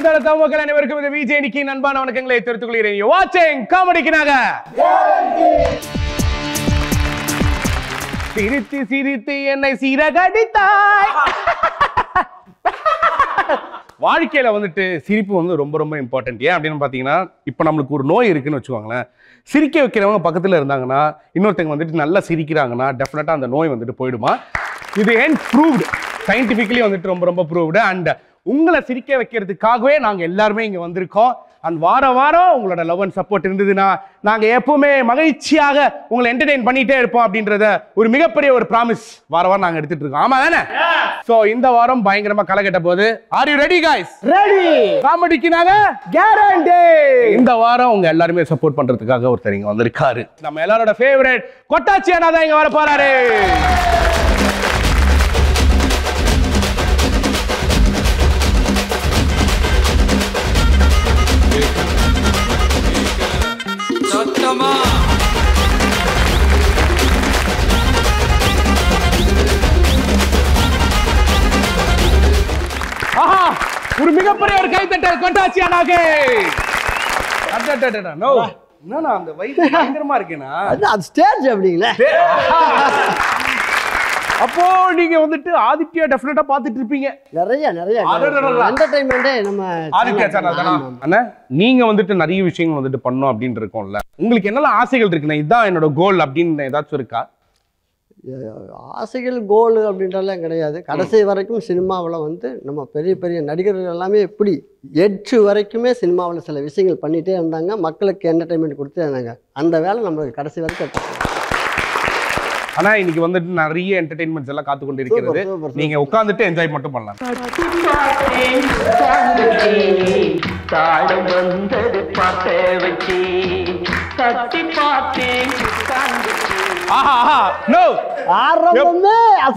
தல தமிழ் அனைவருக்கும் இந்த விஜய் நிக்கி நண்பான வணக்கங்களை தெரிவித்துக் கொள்கிறேன். You watching காமெடிக்குனாக. சிரித்து சிரித்து என்னை சீரகடித்தாய். வாழ்க்கையில வந்துட்டு சிரிப்பு வந்து ரொம்ப ரொம்ப இம்பார்ட்டன்ட். ஏன் அப்படின்னு பாத்தீங்கன்னா இப்போ நம்மளுக்கு ஒரு நோய் இருக்குன்னு வச்சுக்கோங்களேன். சிரிக்க வைக்கிறவங்க பக்கத்துல இருந்தாங்கன்னா இன்னொருத்தங்க வந்துட்டு நல்லா சிரிக்கிறாங்கன்னா டெஃபினட்டா அந்த நோய் வந்துட்டு போயிடுமா. இது ஏன் ப்ரூவ்டு, சயின்டிஃபிக்கலி வந்துட்டு ரொம்ப ரொம்ப ப்ரூவ்டு. அண்ட் உங்களை சிரிக்க வைக்கிறதுக்காகவே நாங்க எல்லாருமே இங்க வந்திருக்கோம். அண்ட் வாரம் உங்களோட லவ் அண்ட் சப்போர்ட் இருந்ததுன்னா நாங்க எப்பவுமே மகிழ்ச்சியாக உங்களை என்டர்டெயின் பண்ணிட்டே இருப்போம் அப்படின்றத ஒரு மிகப்பெரிய ஒரு ப்ராமிஸ் வாரம் நாங்க எடுத்துட்டு இருக்கோம். ஆமா தானே? சோ இந்த வாரம் பயங்கரமா கலக்கட்ட போது. Are you ready guys? Ready. காமெடிக்குனாக கேரண்டி. இந்த வாரம் உங்க எல்லாருமே சப்போர்ட் பண்றதுக்காக ஒருத்தர் இங்க வந்திருக்காரு. நம்ம எல்லாரோட ஃபேவரட் கொட்டாச்சி அண்ணா தான் இங்க வர போறாரு. ஒரு மிகப்பெரிய ஒரு கைத்தட்டல் கொட்டாச்சி அண்ணாக்கு. நோ என்னன்னா அந்த வைப் பயங்கரமா இருக்கேனா அது ஸ்டேஜ் அப்படிங்களே. அப்போ நீங்க வந்துட்டு ஆதித்யா டெஃபினட்டா பாத்துட்டு இருப்பீங்க. நிறைய என்டர்டெயின்மென்ட் நம்ம ஆதித்யா சேனல் தானா அண்ணா? நீங்க வந்துட்டு நிறைய விஷயங்கள் வந்துட்டு பண்ணோம் அப்படின்னு இருக்கோம்ல. உங்களுக்கு என்னெல்லாம் ஆசைகள் இருக்குன்னா இதுதான் என்னோட கோல் அப்படின்னு ஏதாச்சும் இருக்கா? ஆசைகள் கோல் அப்படின்றலாம் கிடையாது. கடைசி வரைக்கும் சினிமாவில் வந்து நம்ம பெரிய பெரிய நடிகர்கள் எல்லாமே எப்படி எட்ஜு வரைக்குமே சினிமாவில் சில விஷயங்கள் பண்ணிகிட்டே இருந்தாங்க, மக்களுக்கு என்டர்டெயின்மெண்ட் கொடுத்தே இருந்தாங்க. அந்த வேலை நம்மளுக்கு கடைசி வரைக்கும். ஆனா இன்னைக்கு வந்துட்டு நிறைய என்டர்டெயின்மெண்ட்ஸ் எல்லாம் காத்து கொண்டு இருக்கிறது. நீங்க உட்கார்ந்துட்டு என்ஜாய் மட்டும் பண்ணலாம்.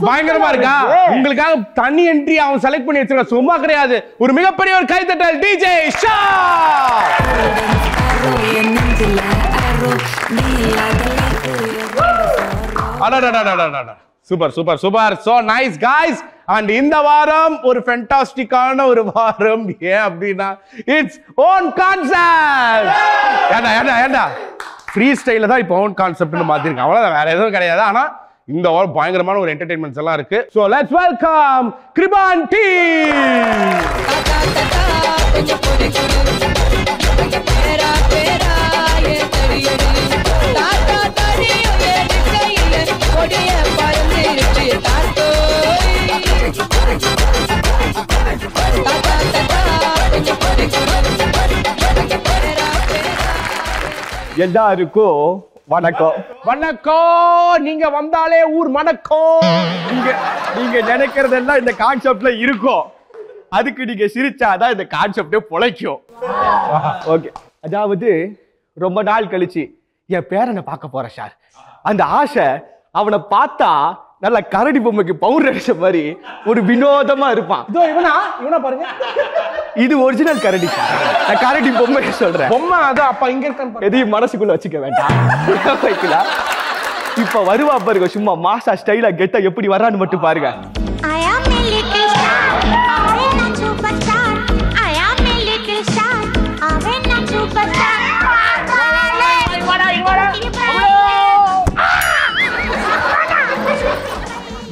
பயங்கரமா இருக்கா? உங்களுக்காக தனி என்ட்ரி அவன் செலக்ட் பண்ணி வச்சிருக்க. சும்மா கிடையாது. ஒரு மிகப்பெரிய ஒரு கைத்தட்டல் DJ Shah. Super super super. So nice guys. And இந்த வாரம் ஒரு ஃபேண்டாஸ்டிக்கான ஒரு வாரம். ஏன் அப்படின்னா இட்ஸ் ஓன் கான்செப்ட். ஏண்டா ஃப்ரீ ஸ்டைல தான் இப்போ ஓன் கான்செப்ட்னு மாத்திருக்கேன். அவ்வளவுதான், வேற எதுவும் கிடையாது. ஆனா இந்த வாரம் பயங்கரமான ஒரு என்டர்டெயின்மெண்ட்ஸ் எல்லாம் இருக்கு. So let's welcome Kirpan team. எல்லாருக்கும் வணக்கம். வணக்கம். நீங்க வந்தாலே ஊர் மணக்கம். நீங்க நினைக்கிறதெல்லாம் இந்த கான்செப்ட்ல இருக்கும். அதுக்கு நீங்க சிரிச்சாதான் இந்த கான்செப்டே பொழைக்கும். ஓகே, அதாவது ரொம்ப நாள் கழிச்சு என் பேரனை பார்க்க போறேன் சார். அந்த ஆசை அவனை பார்த்தா நல்ல கரடி பொம்மைக்கு பவுடர் அடிச்ச மாதிரி ஒரு வினோதமா இருப்பான். இவனா பாருங்க. இது ஒரிஜினல் கரடி சார். நான் கரடி பொம்மை சொல்றேன். பொம்மை அது அப்ப இங்க இருக்கான்னு எதையும் மனசுக்குள்ள வச்சுக்க வேண்டாம். வைக்கலாம். இப்ப வருவா பாருங்க, சும்மா மாசா ஸ்டைலா கெட்ட எப்படி வரான்னு மட்டும் பாருங்க.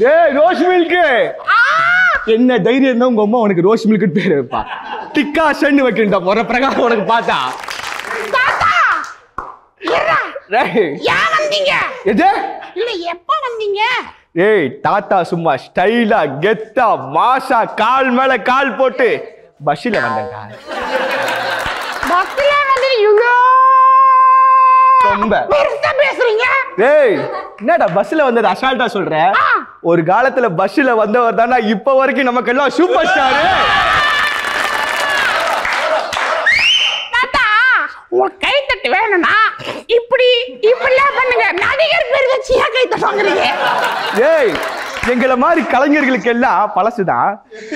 ஏய் ரோஸ் மில்க், என்ன தைரியம் இருந்தா உங்க அம்மா உனக்கு ரோஸ் மில்க் பேர் வைப்பா. டிக்கா சென்னு வைக்கின்றா முறை பிரகாரம் உனக்கு பார்த்தா. ஏய் தாத்தா சும்மா ஸ்டைலா கெத்தா மாசா கால் மேல கால் போட்டு பஸ்ல வந்தேன்டா. என்னடா பஸ்ல வந்தது அசால்ட்டா சொல்ற? ஒரு காலத்துல பஸ்ல வந்தவர் தானா இப்ப வரைக்கும் நமக்கு எல்லாம் சூப்பர் ஸ்டார். கைத்தட்டு வேணும்னா இப்படி இப்படிலாம் பண்ணுங்க. நடிகர் பேர் வச்சு கைத்தட்டு வாங்குறீங்க. ஏய் எங்களை மாதிரி கலைஞர்களுக்கு எல்லாம் பழசுதான்.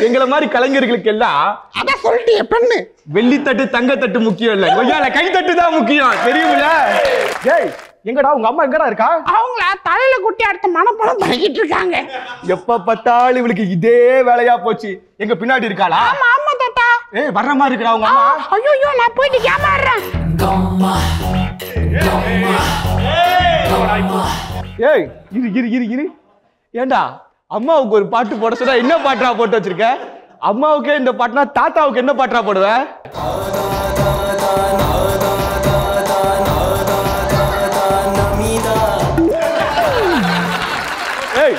எங்களை மாதிரி கலைஞர்களுக்கு எல்லாம் அதான் சொல்லிட்டே பண்ணு. வெள்ளித்தட்டு தங்கத்தட்டு முக்கியம் இல்ல, கைத்தட்டு தான் முக்கியம், தெரியுமில்ல? ஏய் எங்கடா உங்க அம்மா எங்கடா இருக்கா? அவங்கள தலையில குட்டி அடுத்த மனப்படம் பண்ணிட்டு இருக்காங்க. எப்ப பார்த்தாலும் இவளுக்கு இதே வேலையா போச்சு. எங்க பின்னாடி இருக்காளா? ஆமா ஆமா தாத்தா. ஏய் வர்ற மாதிரி இருக்குடா உங்க அம்மா. ஐயோ நான் போயிட்டு கேமாடுறேன். ஏய் இரு ஏண்டா அம்மாவுக்கு ஒரு பாட்டு போட சொன்னா என்ன பாட்டா போட்டு வச்சிருக்க? அம்மாவுக்கே இந்த பாட்டுனா தாத்தாவுக்கு என்ன பாட்டா போடுவ? ஏய்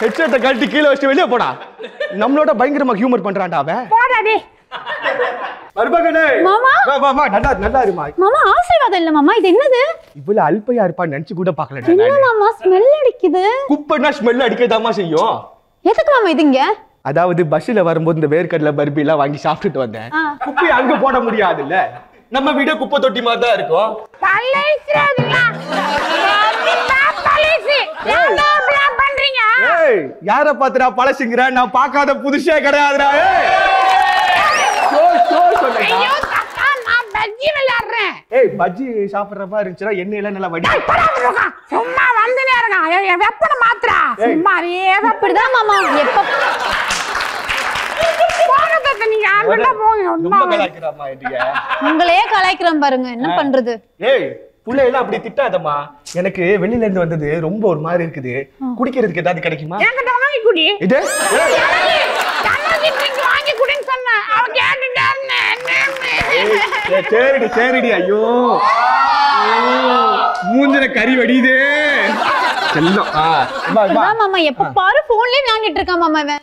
ஹெட்செட்டை கழட்டி கீழே வச்சுட்டு வெளியே போடா. நம்மளோட பயங்கரமா ஹியூமர் பண்றான்டா அவன். போடா டேய். மருமகனே மாமா. வா நல்லா இருமா. மாமா ஆசீர்வாதம் இல்ல மாமா, இது என்னது? இவ்வளவு அல்பையா இருப்பான்னு நினைச்சு கூட பாக்கலடா. என்ன மாமா ஸ்மெல் அடிக்குது? குப்பைனா ஸ்மெல் அடிக்கதாமா செய்யும். எதுக்கு மாமா இது இங்க? அதாவது பஸ்ல வரும்போது இந்த வேர்க்கடலை பர்பி எல்லாம் வாங்கி சாப்பிட்டுட்டு வந்தேன். குப்பையை அங்க போட முடியாதுல்ல, நம்ம வீடு குப்பை தொட்டி மாதிரி தான் இருக்கும். ஏய் யார பாத்துடா பழசுங்கிற? நான் பார்க்காத புதுசே கிடையாதுடா. ஏய் பஜ்ஜி சாப்பிடுற மாதிரி இருந்துச்சுன்னா எண்ணெயெல்லாம் நல்லா வடி. சும்மா வந்து நேரங்க வெப்பனை மாத்திரா. சும்மா இப்படிதான் மாமா எப்ப ரொம்ப கலாய்க்கிறாமா இடிய. உங்களையே கலாய்க்கிறேன் பாருங்க, என்ன பண்றது? ஏய் புள்ளையெல்லாம் அப்படி திட்டாதம்மா. எனக்கு வெளியில இருந்து வந்தது ரொம்ப ஒரு மாதிரி இருக்குது. குடிக்கிறதுக்கு ஏதாவது கிடைக்குமா? என்கிட்ட வாங்கி குடி. இது வாங்கி குடின்னு சொன்னேன். அவ கேட்டுட்டாருன்னு. சரிடி. ஐயோ மூஞ்சில கறி வடியுதே செல்லம். மாமா எப்ப பாரு போன்லயே வாங்கிட்டு இருக்கான் மாமா இவன்.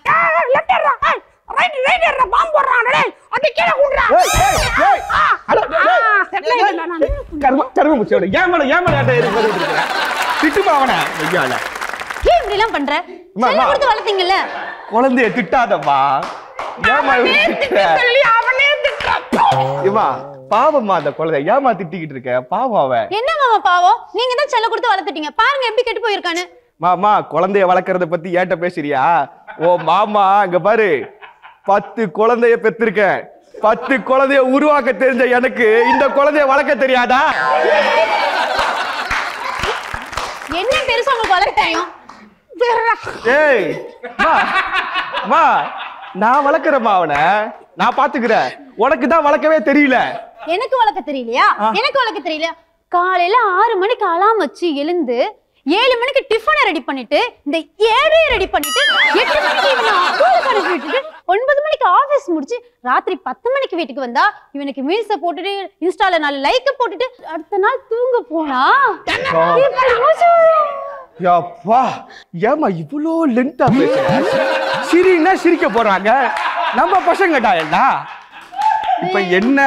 குழந்தைய திட்டாதம்மா. பாவம்மா அந்த குழந்தை ஏமா திட்டிக்கிட்டு இருக்க? பாவம் அவன். என்ன மாமா பாவம்? நீங்க தான் செல்ல கொடுத்து வளர்த்துட்டீங்க, பாருங்க எப்படி கெட்டு போயிருக்கானு. மாமா குழந்தைய வளர்க்கறத பத்தி ஏட்ட பேசுறியா? ஓ மாமா அங்க பாரு, 10 குழந்தைய பெற்றிருக்கேன். 10 குழந்தைய உருவாக்க தெரிஞ்ச எனக்கு இந்த குழந்தைய வளர்க்க தெரியாதா? என்ன பெருசா உங்களுக்கு வளர்க்க தெரியும்? ஏய் மா நான் வளர்க்கறேம்மா அவனை, நான் பாத்துக்கிறேன். உனக்கு தான் வளர்க்கவே தெரியல. எனக்கு வளர்க்க தெரியலையா? எனக்கு வளர்க்க தெரியல. காலையில 6 மணிக்கு அலாம் வச்சு எழுந்து 7 மணிக்கு டிஃபனை ரெடி பண்ணிட்டு, இந்த 7 ரெடி பண்ணிட்டு 8 மணிக்கு இவனை ஸ்கூலுக்கு அனுப்பி விட்டுட்டு 9 மணிக்கு ஆபீஸ் முடிச்சு ராத்திரி 10 மணிக்கு வீட்டுக்கு வந்தா இவனுக்கு மீல்ஸை போட்டுட்டு இன்ஸ்டால 4 லைக் போட்டுட்டு அடுத்த நாள் தூங்க போனா. யப்பா ஏமா இவ்வளோ லென்த்தா பேசுற? சிரின்னா சிரிக்க போறாங்க நம்ம பசங்கடா எல்லாம். இப்ப என்ன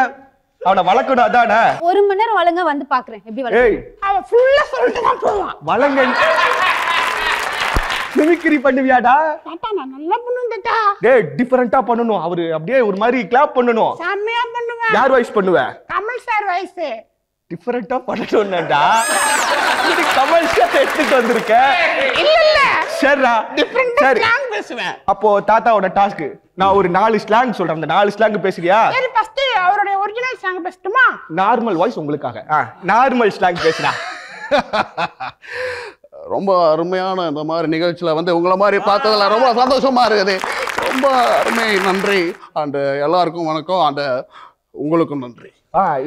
அவனை வளர்க்கணும் அதானே? 1 மணி நேரம் வளங்க வந்து பாக்குறேன் எப்படி வளர்க்க. ஏய் அவன் ஃபுல்லா சொல்லிட்டு தான் போவான். வளங்க மிமிக்ரி பண்ணுவியாடா? தாத்தா நான் நல்லா பண்ணுவேன் தாத்தா. டேய் டிஃபரண்டா பண்ணனும். அவரு அப்படியே ஒரு மாதிரி கிளாப் பண்ணனும். செம்மையா பண்ணுவேன். யார் வாய்ஸ் பண்ணுவ? Kamal sir voice. டிஃபரண்டா பண்ணணும்டா. இது கமல் சார் எடுத்துட்டு வந்திருக்க. இல்ல சரிடா டிஃபரண்டா சரி ஸ்லாங் பேசுவேன். அப்போ தாத்தாவோட டாஸ்க் நான் ஒரு 4 ஸ்லாங் சொல்றேன். அந்த 4 ஸ்லாங் பேசுறியா? சரி ஃபர்ஸ்ட் அவருடைய ஒரிஜினல் ஸ்லாங் பேசட்டுமா? நார்மல் வாய்ஸ் உங்களுக்காக. நார்மல் ஸ்லாங் பேசுடா. ரொம்ப அருமையான இந்த மாதிரி நிகழ்ச்சியில் வந்து உங்களை மாதிரி பார்த்ததுல ரொம்ப சந்தோஷமா இருக்குது. ரொம்ப அருமை, நன்றி. அண்டு எல்லாருக்கும் வணக்கம். அண்டு உங்களுக்கும் நன்றி.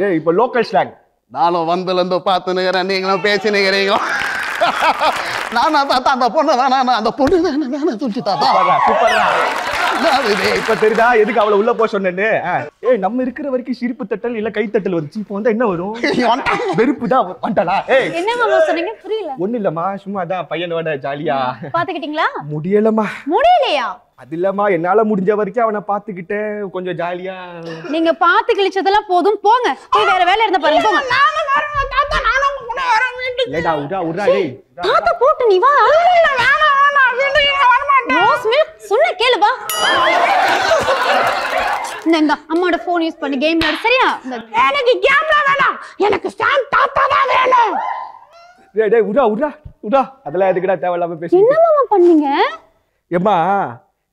ஏய் இப்போ லோக்கல் ஸ்லாங். நானும் வந்ததுலேருந்து பார்த்துனுக்கிறேன், நீங்களும் பேசினுக்கிறீங்க. நானா தாத்தா அந்த பொண்ணு தானே? அந்த பொண்ணு தானே சொல்லி தாத்தா. சூப்பர்டா. இப்ப தெரியுதா எதுக்கு அவளை உள்ள போக சொன்னேன்னு? ஏய் நம்ம இருக்கிற வரைக்கும் சிரிப்பு தட்டல் இல்ல கை தட்டல் வந்துச்சு. இப்போ வந்து என்ன வரும்? வெறுப்பு தான் வந்துட்டா. ஏய் என்ன மாமா சொன்னீங்க புரியல? ஒண்ணு இல்லம்மா, சும்மா தான் பையனோட ஜாலியா. பாத்துக்கிட்டீங்களா? முடியலம்மா. முடியலையா? அது இல்லம்மா, என்னால முடிஞ்ச வரைக்கும் அவனை பாத்துக்கிட்டேன் கொஞ்சம் ஜாலியா. நீங்க பாத்து கிழிச்சதெல்லாம் போதும், போங்க. போய் வேற வேலை இருந்தா பாருங்க, போங்க. நானும் வரேன் தாத்தா, நானும் கூட வரேன் வீட்டுக்கு. லேடா உடா டேய். தாத்தா போட்டு நீ வா. இல்ல வேணாம் வீட்டுக்கு வர மாட்டேன். ரோஸ் மில்க் சொன்ன கேளு வா. இந்த அம்மாவோட போன் யூஸ் பண்ணி கேம் விளையாடு சரியா? எனக்கு கேம்ல வேணாம், எனக்கு சாம் தாத்தா தான் வேணும். டேய் உடா அதெல்லாம் எதுக்குடா தேவையில்லாம பேசி. என்ன மாமா பண்ணீங்க? ஏம்மா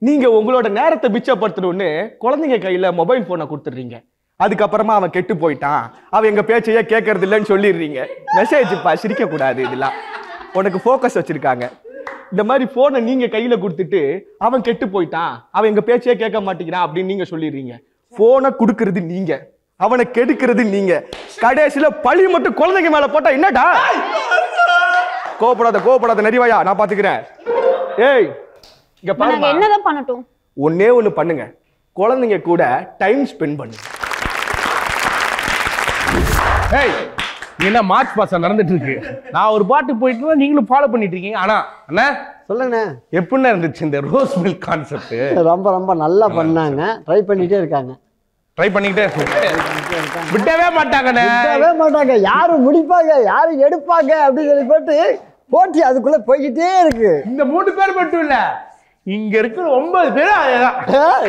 நீங்க உங்களோட நேரத்தை மிச்சப்படுத்தணும்னு குழந்தைங்க கையில மொபைல் போனை கொடுத்துடுறீங்க. அதுக்கப்புறமா அவன் கெட்டு போயிட்டான், அவன் எங்க பேச்சையே கேட்கறது இல்லைன்னு சொல்லிடுறீங்க. மெசேஜ்ப்பா, சிரிக்க கூடாது. இதெல்லாம் உனக்கு ஃபோக்கஸ் வச்சிருக்காங்க. இந்த மாதிரி போனை நீங்க கையில கொடுத்துட்டு அவன் கெட்டு போயிட்டான், அவன் எங்க பேச்சையே கேட்க மாட்டேங்கிறான் அப்படின்னு நீங்க சொல்லிடுறீங்க. போனை கொடுக்கறது நீங்க, அவனை கெடுக்கிறது நீங்க, கடைசியில பழி மட்டும் குழந்தைங்க மேல போட்டா என்னடா? கோபப்படாத நரிவாயா, நான் பாத்துக்கிறேன். ஏய் இங்க பாருங்க, என்னதான் பண்ணட்டும்? ஒன்னே ஒண்ணு பண்ணுங்க, குழந்தைங்க கூட டைம் ஸ்பெண்ட் பண்ணுங்க. ஏய் என்ன மார்ச் பாசம் நடந்துட்டு இருக்கு. நான் ஒரு பாட்டு போயிட்டு நீங்களும் ஃபாலோ பண்ணிட்டு இருக்கீங்க. ஆனா அண்ணா சொல்லுங்கண்ணே. எப்படின்னா இருந்துச்சு இந்த ரோஸ் மில்க் கான்செப்ட்? ரொம்ப நல்லா பண்ணாங்க. ட்ரை பண்ணிட்டே இருக்காங்க. ட்ரை பண்ணிக்கிட்டே விட்டவே மாட்டாங்கண்ணே. விடவே மாட்டாங்க. யாரு முடிப்பாங்க, யாரு எடுப்பாங்க அப்படின்னு சொல்லி போட்டு போட்டி அதுக்குள்ள போய்கிட்டே இருக்கு. இந்த 3 பேர் மட்டும் இல்ல, இங்க இருக்கிற 9 பேர்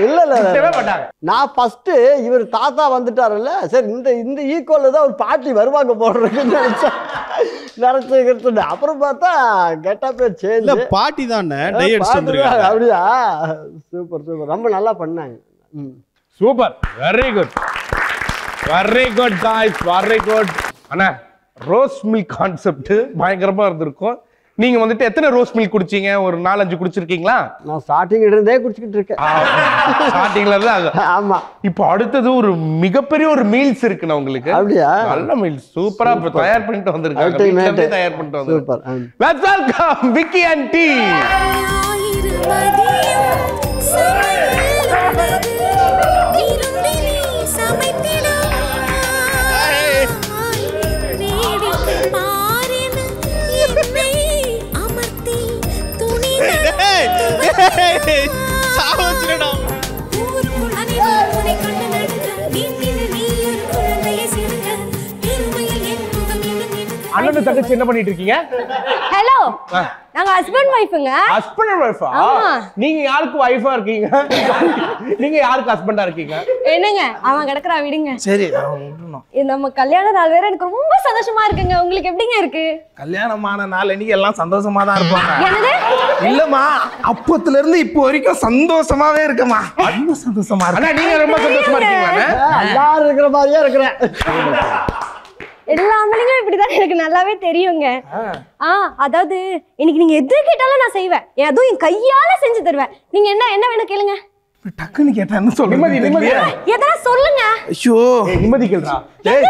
இல்ல விட்டவே மாட்டாங்க. நான் ஃபர்ஸ்ட் இவர் தாத்தா வந்துட்டாருல்ல, சரி இந்த ஈக்குவல்ல தான் ஒரு பாட்டி வருவாங்க போடுறதுன்னு நினைச்சு அப்புறம் பார்த்தா கெட்டப்பே சேஞ்ச். பாட்டி தானே டையட்ஸ் வந்திருக்காங்க. அப்படியா? சூப்பர் ரொம்ப நல்லா பண்ணாங்க. Super, very good guys, very good. அண்ணா ரோஸ் மில்க் கான்செப்ட் பயங்கரமா இருந்திருக்கும். நீங்க வந்துட்டு எத்தனை ரோஸ் மில்க் குடிச்சீங்க? ஒரு 4-5 குடிச்சிருக்கீங்களா? நான் ஸ்டார்டிங் இருந்தே குடிச்சிட்டு இருக்கேன். ஸ்டார்டிங்ல இருந்து. ஆமா. இப்போ அடுத்தது ஒரு மிகப்பெரிய ஒரு மீல்ஸ் இருக்குண்ணா உங்களுக்கு. அப்படியா? நல்ல மீல்ஸ் சூப்பரா தயார் பண்ணிட்டு வந்திருக்காங்க. தயார் பண்ணிட்டு வந்து super. Let's welcome Vicky and டீ. அண்ணன் தங்கச்சி என்ன பண்ணிட்டு இருக்கீங்க? ஹலோ, நாங்க ஹஸ்பண்ட் வைஃப்ங்க. ஹஸ்பண்ட் அண்ட் வைஃபா? நீங்க யாருக்கு வைஃபா இருக்கீங்க? நீங்க யாருக்கு ஹஸ்பண்டா இருக்கீங்க? என்னங்க அவன் கிடக்குறா, விடுங்க. சரி, நம்ம கல்யாண நாள் வேற எனக்கு ரொம்ப சந்தோஷமா இருக்குங்க. உங்களுக்கு எப்படிங்க இருக்கு? கல்யாணமான நாள் அன்னைக்கு எல்லாம் சந்தோஷமா தான் இருப்பாங்க. என்னது? இல்லம்மா, அப்பத்துல இருந்து இப்போ வரைக்கும் சந்தோஷமாவே இருக்கமா. ரொம்ப சந்தோஷமா இருக்கு. அண்ணா நீங்க ரொம்ப சந்தோஷமா இருக்கீங்களா? எல்லாரும் இருக்கிற மாதிரியே இருக்கிறேன். எல்லா ஆம்பளைங்களும் இப்படிதான், எனக்கு நல்லாவே தெரியுங்க. அதாவது இன்னைக்கு நீங்க எது கேட்டாலும் நான் செய்வேன். அதுவும் என் கையால செஞ்சு தருவேன். நீங்க என்ன வேணும் கேளுங்க. டக்குன்னு கேட்டா என்ன சொல்லுங்க? நிம்மதி எதனா சொல்லுங்க. ஐயோ, நிம்மதி கேளுடா. டேய்,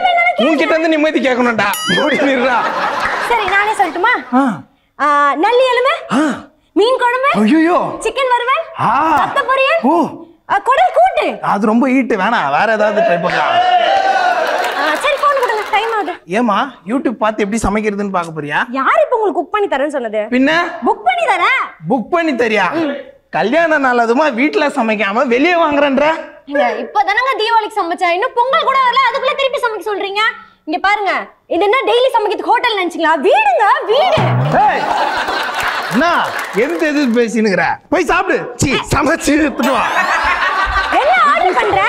உன்கிட்ட இருந்து நிம்மதி கேட்கணும்டா. ஓடிடுறா. சரி நானே சொல்லட்டுமா? நல்லி எலும்பு, மீன் குழம்பு, ஐயோ, சிக்கன் வறுவல், ரத்த பொரியல், குடல் கூட்டு. அது ரொம்ப ஹீட், வேணாம், வேற ஏதாவது ட்ரை பண்ணலாம். சரி போன் கொடுங்க, டைம் ஆகுது. ஏமா யூடியூப் பார்த்து எப்படி சமைக்கிறதுன்னு பார்க்க போறியா? யார் இப்ப உங்களுக்கு குக் பண்ணி தரேன்னு சொன்னது? பின்ன புக் பண்ணி தரேன். புக் பண்ணி தரியா? கல்யாண நாள் அதுமா வீட்டுல சமைக்காம வெளியே வாங்குறேன்ற. இப்பதானங்க தீபாவளிக்கு சமைச்சேன், இன்னும் பொங்கல் கூட வரல, அதுக்குள்ள திருப்பி சமைக்க சொல்றீங்க. இங்க பாருங்க, இது என்ன டெய்லி சமைக்கிறது ஹோட்டல் நினைச்சீங்களா? வீடுங்க வீடு. அண்ணா எந்த எது பேசினுங்கற? போய் சாப்பிடு. சீ, சமைச்சு எடுத்துட்டு வா. என்ன ஆர்டர் பண்ற?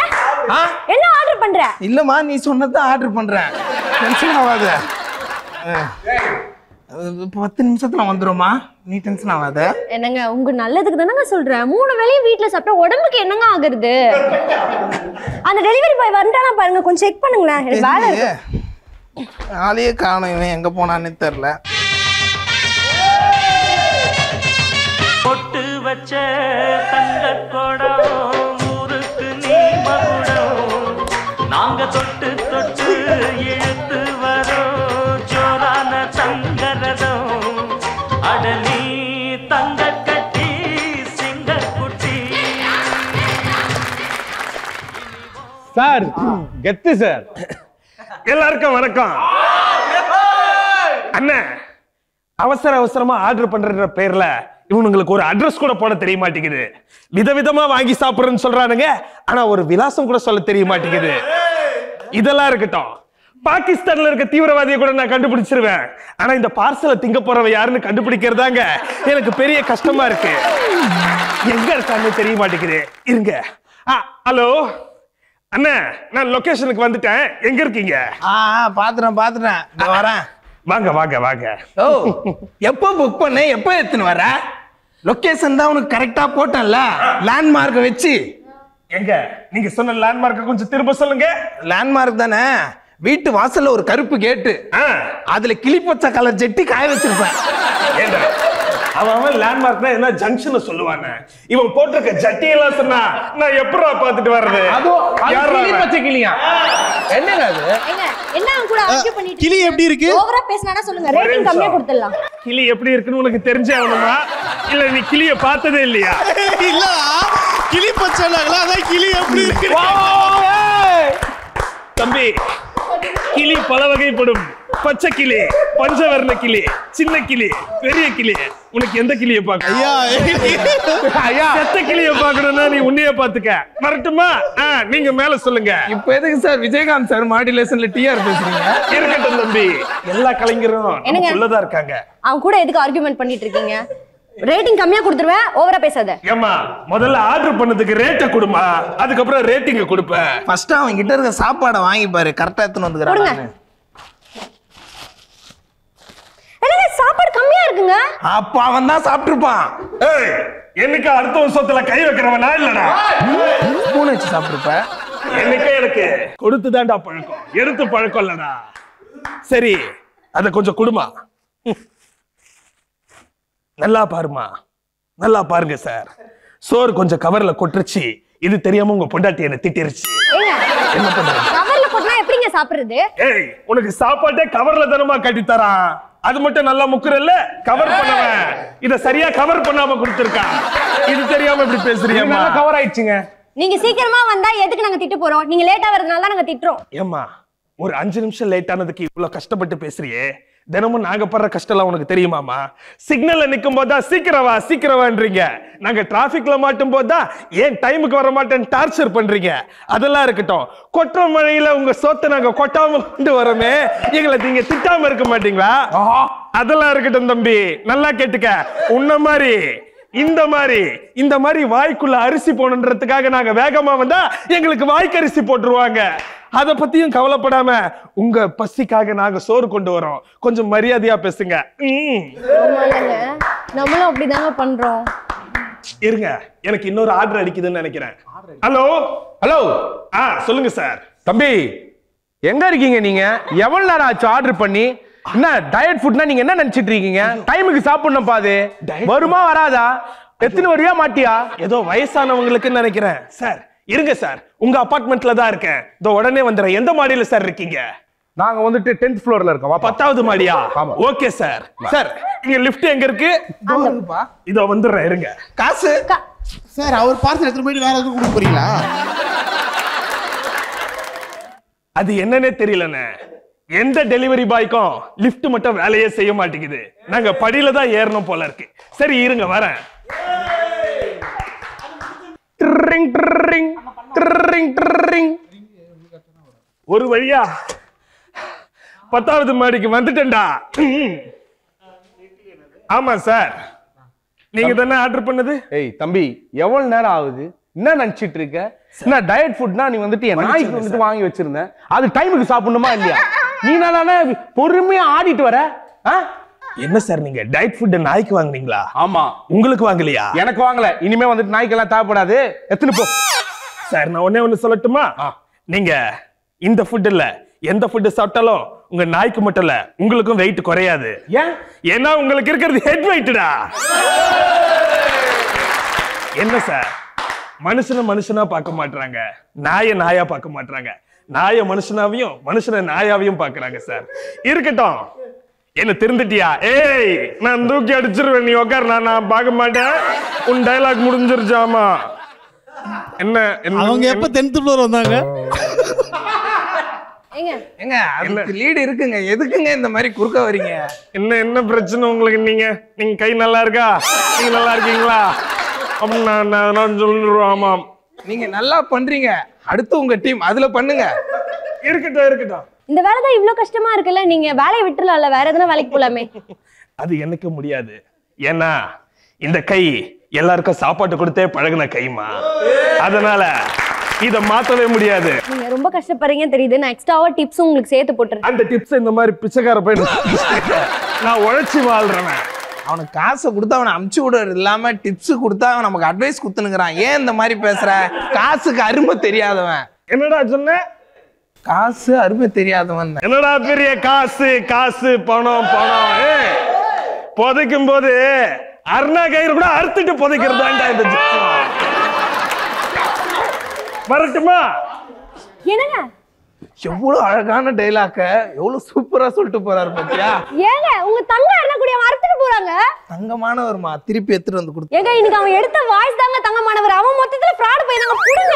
என்ன ஆர்டர் பண்ற? இல்லம்மா, நீ சொன்னத ஆர்டர் பண்றேன். டென்ஷன் ஆகாத. 10 நிமிஷத்துல வந்துருமா, நீ டென்ஷன் ஆகாத. என்னங்க உங்க நல்லதுக்கு தானங்க சொல்றேன். 3 வேளையும் வீட்ல சாப்பிட்டா உடம்புக்கு என்னங்க ஆகுறது? அந்த டெலிவரி பாய் வந்தானா பாருங்க, கொஞ்சம் செக் பண்ணுங்களேன். எனக்கு வேலை இருக்கு. ஆளையே காணோம், இவன் எங்க போனான்னு தெரியல. பொட்டு வச்ச தங்க கொடம் ஊருக்கு நீ மகுடம், நாங்க தொட்டு தொட்டு இழுத்து வரோம் ஜோரான தங்கரதம், அட நீ தங்க கட்டி சிங்க குட்டி. சார் கெத்து சார். எல்லாருக்கும் வணக்கம். அண்ணா அவசரமா ஆர்டர் பண்ற பேர்ல இவனுங்களுக்கு ஒரு அட்ரஸ் கூட போட தெரிய மாட்டேங்குது. விதவிதமா வாங்கி சாப்பிடுறேன்னு சொல்றானுங்க, ஆனா ஒரு விலாசம் கூட சொல்ல தெரிய மாட்டேங்குது. இதெல்லாம் இருக்கட்டும், பாகிஸ்தான்ல இருக்க தீவிரவாதியை கூட நான் கண்டுபிடிச்சிருவேன். ஆனா இந்த பார்சலை திங்க போறவ யாருன்னு கண்டுபிடிக்கிறதாங்க எனக்கு பெரிய கஷ்டமா இருக்கு. எங்க இருக்கான்னு தெரிய மாட்டேங்குது. இருங்க. ஹலோ அண்ணா, நான் லொகேஷனுக்கு வந்துட்டேன். எங்க இருக்கீங்க? பாத்துறேன், வரேன். வாங்க. ஓ, எப்போ புக் பண்ண, எப்போ எடுத்துன்னு வர? லொகேஷன் தான் உனக்கு கரெக்டா போட்டேன்ல, லேண்ட்மார்க் வச்சு. எங்க நீங்க சொன்ன லேண்ட்மார்க்க கொஞ்சம் திரும்ப சொல்லுங்க. லேண்ட்மார்க் தானே, வீட்டு வாசல்ல ஒரு கருப்பு கேட்டு, அதுல கிளிப்பச்சை கலர் ஜெட்டி காய வச்சிருப்பேன். அவன் லேண்ட்மார்க்னா என்ன ஜங்ஷனை சொல்லுவாங்க. இவன் போட்டிருக்க ஜட்டியெல்லாம் சொன்னா நான் எப்படா பாத்துட்டு வர்றது? கிளியா என்னங்க அது? என்ன கூட ஆர்கியூ பண்ணிட்டு கிளி எப்படி இருக்கு? ஓவரா பேசினானா சொல்லுங்க, ரேட்டிங் கம்மியா கொடுத்துடலாம். கிளி எப்படி இருக்குன்னு உனக்கு தெரிஞ்சே ஆகணுமா? இல்ல நீ கிளிய பார்த்ததே இல்லையா? இல்ல கிளி பச்சைங்களா, அதான் கிளி எப்படி இருக்கு? தம்பி, கிளி பல வகைப்படும். பச்சை கிளி, பஞ்சவர்ண கிளி, சின்ன கிளி, பெரிய கிளி. உனக்கு எந்த கிளியை பார்க்க? ஐயா, செத்த கிளியை பார்க்கணும்னா நீ உன்னைய பாத்துக்க. வரட்டுமா? நீங்க மேல சொல்லுங்க. இப்ப எதுக்கு சார் விஜயகாந்த் சார் மாடுலேஷன்ல டிஆர் பேசுறீங்க? இருக்கட்டும் தம்பி, எல்லா கலைஞரும் உள்ளதா இருக்காங்க. அவன் கூட எதுக்கு ஆர்கியூமெண்ட் பண்ணிட்டு இருக்கீங்க? ரேட்டிங் கம்மியா கொடுத்துருவேன், ஓவரா பேசாத. ஏமா, முதல்ல ஆர்டர் பண்ணதுக்கு ரேட்ட கொடுமா, அதுக்கப்புறம் ரேட்டிங் கொடுப்பேன். ஃபர்ஸ்ட் அவன் கிட்ட இருக்க சாப்பாடை வாங்கி பாரு, கரெக்டா எடுத்துன்னு வந்துக்கறான். என்னங்க சாப்பாடு கம்மியா இருக்குங்க? அப்ப அவன் தான் சாப்பிட்டுருப்பான். ஏய், என்னைக்கு அடுத்த சொத்துல கை வைக்கிறவனா இல்லடா? ஸ்பூன் வச்சு சாப்பிட்டுருப்ப. என்னைக்கே எனக்கு கொடுத்துதான்டா பழக்கம், எடுத்து பழக்கம் இல்லடா. சரி, அத கொஞ்சம் குடுமா. நல்லா பாருமா, நல்லா பாருங்க சார். சோறு கொஞ்சம் கவர்ல கொட்டுருச்சு. இது தெரியாம உங்க பொண்டாட்டி என்ன திட்டிருச்சு. என்ன பண்றது? கவர்ல போட்டா எப்படிங்க சாப்பிடுறது? ஏய், உனக்கு சாப்பாட்டே கவர்ல தானமா கட்டி தரான். அது மட்டும் நல்லா முக்குறல்ல, கவர் பண்ணவன் இத சரியா கவர் பண்ணாம கொடுத்திருக்கா. இது தெரியாம இப்படி பேசுறீங்க? நல்லா கவர் ஆயிடுச்சுங்க. நீங்க சீக்கிரமா வந்தா எதுக்கு நாங்க திட்டு போறோம்? நீங்க லேட்டா வரதுனால தான் நாங்க திட்டுறோம். ஏம்மா, ஒரு 5 நிமிஷம் லேட் ஆனதுக்கு இவ்வளவு கஷ்டப்பட்டு பேசுறியே. தினமும் நாங்க படுற கஷ்டம் உனக்கு தெரியுமாமா? சிக்னல்ல நிக்கும் போதா சீக்கிரவா சீக்கிரவான்றீங்க. நாங்க டிராபிக்ல மாட்டும் போதா ஏன் டைமுக்கு வர மாட்டேன்னு டார்ச்சர் பண்றீங்க. அதெல்லாம் இருக்கட்டும், கொற்ற மழையில உங்க சொத்தை நாங்க கொட்டாம கொண்டு வரோமே, எங்களை நீங்க திட்டாம இருக்க மாட்டீங்களா? அதெல்லாம் இருக்கட்டும் தம்பி, நல்லா கேட்டுக்க. உன்ன மாதிரி இந்த மாதிரி வாய்க்குள்ள அரிசி போனன்றதுக்காக நாங்க வேகமா வந்தா எங்களுக்கு வாய்க்கரிசி போட்டுருவாங்க. அத பத்தியும் கவலைப்படாம உங்க பசிக்காக நாங்க சோறு கொண்டு வரோம். கொஞ்சம் மரியாதையா பேசுங்க. நம்மளும் அப்படிதாங்க பண்றோம். இருங்க, எனக்கு இன்னொரு ஆர்டர் அடிக்குதுன்னு நினைக்கிறேன். ஹலோ ஹலோ, சொல்லுங்க சார். தம்பி, எங்க இருக்கீங்க நீங்க? எவ்வளவு நேரம் ஆச்சு ஆர்டர் பண்ணி? என்ன டயட் ஃபுட்னா நீங்க என்ன நினைச்சிட்டு இருக்கீங்க? டைமுக்கு சாப்பிடணும் பாது. வருமா வராதா? எத்தனை வரியா மாட்டியா? ஏதோ வயசானவங்களுக்கு நினைக்கிறேன். சார் இருங்க சார், உங்க அபார்ட்மெண்ட்ல தான் இருக்கேன். இதோ உடனே வந்துடுறேன். எந்த மாடியில சார் இருக்கீங்க? நாங்க வந்துட்டு 10th ஃப்ளோர்ல இருக்கோம். 10வது மாடியா? Okay sir. சார், இங்க லிஃப்ட் எங்க இருக்கு? இதோ வந்துடுறேன், இருங்க. காசு சார், அவர் பார்சல் எடுத்துட்டு போயிட்டு வேற எதுவும் கொடுக்க போறீங்களா? அது என்னன்னே தெரியலண்ணே. எந்த டெலிவரி பாய்க்கும் லிஃப்ட் மட்டும் வேலையே செய்ய மாட்டேங்குது. நாங்க படியில தான் ஏறணும் போல இருக்கு. சரி இருங்க, வரேன். ஒரு வழியா 10வது மாடிக்கு வந்துட்டேன்டா. ஆமா சார், நீங்க தானே ஆர்டர் பண்ணது? ஏய் தம்பி, எவ்வளவு நேரம் ஆகுது? என்ன நினைச்சிட்டு இருக்க? என்ன டயட் ஃபுட்னா நீ வந்துட்டு என் நாய்க்கு வந்துட்டு வாங்கி வச்சிருந்தேன். அது டைமுக்கு சாப்பிடணுமா இல்லையா? நீ நானே பொறுமையா ஆடிட்டு வர. என்ன சார், நீங்க டயட் ஃபுட் நாய்க்கு வாங்குனீங்களா? ஆமா. உங்களுக்கு வாங்கலையா? எனக்கு வாங்கல. இனிமே வந்துட்டு நாய்க்கெல்லாம் தேவைப்படாது, எத்தனை போ. சார், நான் ஒண்ணு சொல்லட்டுமா? நீங்க இந்த ஃபுட் இல்ல எந்த ஃபுட் சாப்பிட்டாலும் உங்க நாய்க்கு மட்டும் இல்ல உங்களுக்கும் வெயிட் குறையாது. ஏன்? ஏன்னா உங்களுக்கு இருக்கிறது ஹெட் வெயிட்டா. என்ன சார், மனுஷனா பார்க்க மாட்டாங்க, நாயா பார்க்க மாட்டாங்க. நாய மனுஷனாவையும் மனுஷனை நாயாவையும் பாக்குறாங்க சார். இருக்கட்டும், என்ன திருந்துட்டியா? ஏய், நான் தூக்கி அடிச்சிருவேன், நீ உட்கார். நான் பார்க்க மாட்டேன். உன் டயலாக் முடிஞ்சிருச்சாமா? என்ன அவங்க எப்ப 10th ஃப்ளோர் வந்தாங்க? ஏங்க, அதுக்கு லீடு இருக்குங்க. எதுக்குங்க இந்த மாதிரி குறுக்க வரீங்க? என்ன பிரச்சனை உங்களுக்கு? நீங்க கை நல்லா இருக்கா? நீங்க நல்லா இருக்கீங்களா? அப்படின்னு நான் சொல்லிடுவோம். ஆமாம், நீங்க நல்லா பண்றீங்க. அடுத்து உங்க டீம் அதுல பண்ணுங்க. இருக்கட்டும். இந்த வேலை தான் இவ்ளோ கஷ்டமா இருக்குல்ல, நீங்க வேலையை விட்டுறலாம்ல, வேற எதனா வேலைக்கு போலாமே. அது எனக்கு முடியாது. ஏன்னா இந்த கை எல்லாருக்கும் சாப்பாடு கொடுத்தே பழகுன கைமா. அதனால இத மாத்தவே முடியாது. நீங்க ரொம்ப கஷ்டப்படுறீங்கன்னு தெரியுது. நான் எக்ஸ்ட்ராவா டிப்ஸ் உங்களுக்கு சேர்த்து போட்டுறேன். அந்த டிப்ஸ் இந்த மாதிரி பிச்சைக்கார போய் நான் உழைச்சி வாழ்றேன். அவனுக்கு காசை கொடுத்து அவனை அமுச்சு விடுறது இல்லாம டிப்ஸ் கொடுத்தா அவன் நமக்கு அட்வைஸ் குத்துனுங்கிறான். ஏன் இந்த மாதிரி பேசுற? காசுக்கு அருமை தெரியாதவன். என்னடா சொன்ன? காசு அருமை தெரியாதவன். என்னடா பெரிய காசு பணம் புதைக்கும் போது அருணா கயிறு கூட அறுத்துட்டு புதைக்கிறதாண்டா இந்த வரட்டுமா? என்னங்க எவ்வளவு அழகான டைலாக்க எவ்வளவு சூப்பரா சொல்லிட்டு போறாரு பாத்தியா? ஏங்க உங்க தங்கம் என்ன கூடிய மறந்துட்டு போறாங்க. தங்கமானவர்மா, திருப்பி எடுத்துட்டு வந்து கொடுத்து. ஏங்க இன்னைக்கு அவன் எடுத்த வாய்ஸ் தாங்க தங்கமானவர். அவன் மொத்தத்துல ஃப்ராட் போயிதாங்க. புடிங்க.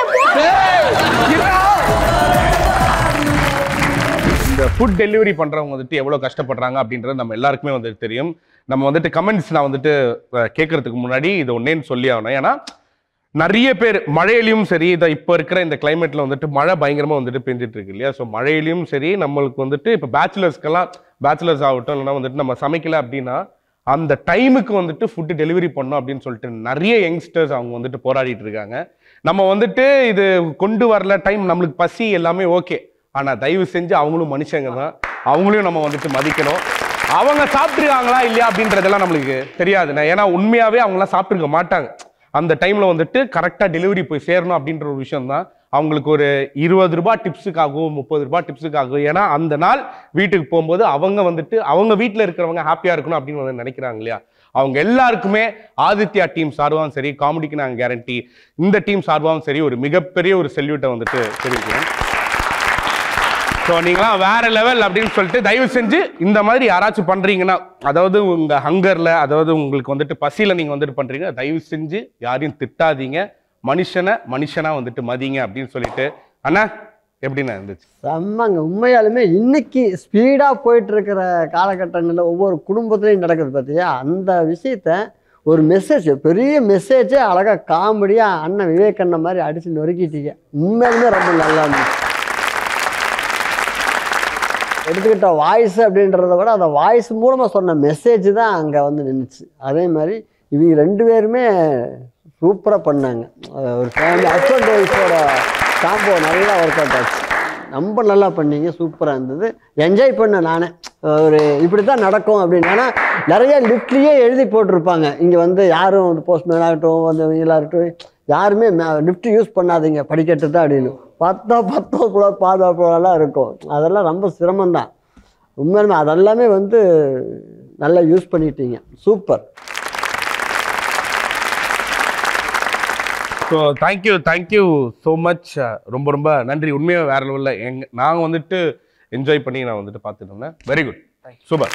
இந்த ஃபுட் டெலிவரி பண்றவங்க வந்துட்டு எவ்வளவு கஷ்டப்படுறாங்க அப்படின்றது நம்ம எல்லாருக்குமே வந்துட்டு தெரியும். நம்ம வந்துட்டு கமெண்ட்ஸ் நான் வந்துட்டு கேட்கறதுக்கு முன்னாடி இது ஒன்னேன்னு சொல்லி ஆகணும். ஏன்னா நிறைய பேர் மழையிலையும் சரி, இதை இப்போ இருக்கிற இந்த கிளைமேட்ல வந்துட்டு மழை பயங்கரமா வந்துட்டு பெஞ்சிட்டு இருக்கு இல்லையா? ஸோ மழையிலையும் சரி நம்மளுக்கு வந்துட்டு இப்போ பேச்சுலர்ஸ் ஆகட்டும், இல்லைன்னா வந்துட்டு நம்ம சமைக்கல அப்படின்னா அந்த டைமுக்கு வந்துட்டு ஃபுட்டு டெலிவரி பண்ணோம் அப்படின்னு சொல்லிட்டு நிறைய யங்ஸ்டர்ஸ் அவங்க வந்துட்டு போராடிட்டு இருக்காங்க. நம்ம வந்துட்டு இது கொண்டு வரல, டைம் நம்மளுக்கு பசி எல்லாமே ஓகே, ஆனால் தயவு செஞ்சு அவங்களும் மனுஷங்க தான், அவங்களையும் நம்ம வந்துட்டு மதிக்கணும். அவங்க சாப்பிட்ருக்காங்களா இல்லையா அப்படின்றதெல்லாம் நம்மளுக்கு தெரியாதுண்ணா. ஏன்னா உண்மையாகவே அவங்களாம் சாப்பிட்ருக்க மாட்டாங்க. அந்த டைமில் வந்துட்டு கரெக்டாக டெலிவரி போய் சேரணும் அப்படின்ற ஒரு விஷயம் தான். அவங்களுக்கு ஒரு 20 ரூபாய் டிப்ஸுக்காகவும் 30 ரூபாய் டிப்ஸுக்காகவும், ஏன்னா அந்த நாள் வீட்டுக்கு போகும்போது அவங்க வந்துட்டு அவங்க வீட்டில் இருக்கிறவங்க ஹாப்பியாக இருக்கணும் அப்படின்னு வந்து நினைக்கிறாங்க இல்லையா? அவங்க எல்லாருக்குமே ஆதித்யா டீம் சார்பாகவும் சரி, காமெடிக்கு நாங்கள் கேரண்டி இந்த டீம் சார்பாகவும் சரி ஒரு மிகப்பெரிய ஒரு செல்யூட்டை வந்துட்டு தெரிவிக்கிறேன். ஸோ நீங்களாம் வேற லெவல் அப்படின்னு சொல்லிட்டு தயவு செஞ்சு இந்த மாதிரி யாராச்சும் பண்றீங்கன்னா, அதாவது உங்க ஹங்கர்ல, அதாவது உங்களுக்கு வந்துட்டு பசியில நீங்க வந்துட்டு பண்றீங்க, தயவு செஞ்சு யாரையும் திட்டாதீங்க, மனுஷனா வந்துட்டு மதிங்க அப்படின்னு சொல்லிட்டு. அண்ணா எப்படின்னா இருந்துச்சு? செம்மங்க. உண்மையாலுமே இன்னைக்கு ஸ்பீடாக போயிட்டு இருக்கிற காலகட்டங்களில் ஒவ்வொரு குடும்பத்துலையும் நடக்குது பார்த்தியா, அந்த விஷயத்த ஒரு மெசேஜ், பெரிய மெசேஜே அழகாக காமெடியாக அண்ணன் விவேகண்ண மாதிரி அடித்து நொறுக்கிட்டீங்க. உண்மையாலுமே ரொம்ப நல்லா இருந்துச்சு. எடுத்துக்கிட்ட வாய்ஸ் அப்படின்றத விட அந்த வாய்ஸ் மூலமாக சொன்ன மெசேஜ் தான் அங்கே வந்து நின்றுச்சு. அதே மாதிரி இவங்க 2 பேருமே சூப்பராக பண்ணாங்க. ஒரு ஃபேமிலி ஹஸ்பண்ட் ஒய்ஃபோட காம்போ நல்லா ஒர்க் அவுட் ஆச்சு. ரொம்ப நல்லா பண்ணீங்க, சூப்பராக இருந்தது. என்ஜாய் பண்ணேன் நானே. ஒரு இப்படி தான் நடக்கும் அப்படின்னு. ஏன்னா நிறைய லிஃப்ட்லேயே எழுதி போட்டிருப்பாங்க, இங்கே வந்து யாரும் வந்து போஸ்ட்மேன் ஆகட்டும், வந்து இவங்களாக இருக்கட்டும், யாருமே லிஃப்ட் யூஸ் பண்ணாதீங்க, படிக்கட்டு தான் அப்படின்னு. பத்தோ கூட பாதுகாப்புலாம் இருக்கும். அதெல்லாம் ரொம்ப சிரமம்தான் உண்மையுமே. அதெல்லாமே வந்து நல்லா யூஸ் பண்ணிட்டீங்க. Super. So thank you so much. ரொம்ப ரொம்ப நன்றி. உண்மையாக வேற லெவலில் நாங்கள் வந்துட்டு என்ஜாய் பண்ணி நான் வந்துட்டு பார்த்துட்டு இருந்தேன். Very good, super.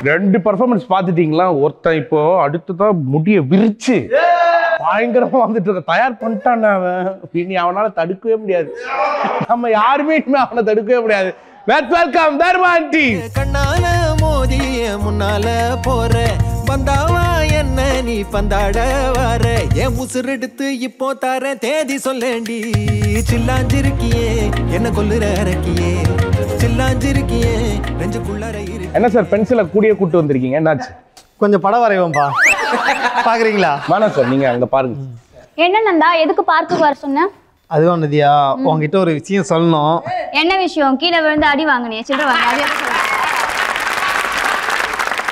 2 பர்ஃபார்மன்ஸ் பார்த்துட்டீங்களா? ஒருத்தன் இப்போ அடுத்துதான் முடிய விரிச்சு பயங்கரமா வந்துட்டு தயார் பண்ணிட்டான் அவன். இனி அவனால தடுக்கவே முடியாது. நம்ம யாருமே இனிமே அவனை தடுக்கவே முடியாது. வெல்கம் தர்மா ஆண்டி. கண்ணால மோதிய முன்னால போற பந்தாவா என்ன நீ பந்தாட வர, என் உசுர் எடுத்து இப்போ தர தேதி சொல்லேண்டி. சில்லாஞ்சிருக்கியே என்ன கொல்லுற அரக்கியே, சில்லாஞ்சிருக்கியே நெஞ்சுக்குள்ளற இரு. என்ன சார் பென்சிலை கூடிய கூட்டு வந்திருக்கீங்க, என்னாச்சு? கொஞ்சம் படம் வரைவோம்பா, பாக்குறீங்களா? வேணாம் சார், நீங்க அங்க பாருங்க. என்ன நந்தா, எதுக்கு பார்க்க வர சொன்ன? அதுவும் நதியா, உங்ககிட்ட ஒரு விஷயம் சொல்லணும். என்ன விஷயம்? கீழே விழுந்து அடி வாங்கினே, சில்லற வாங்க.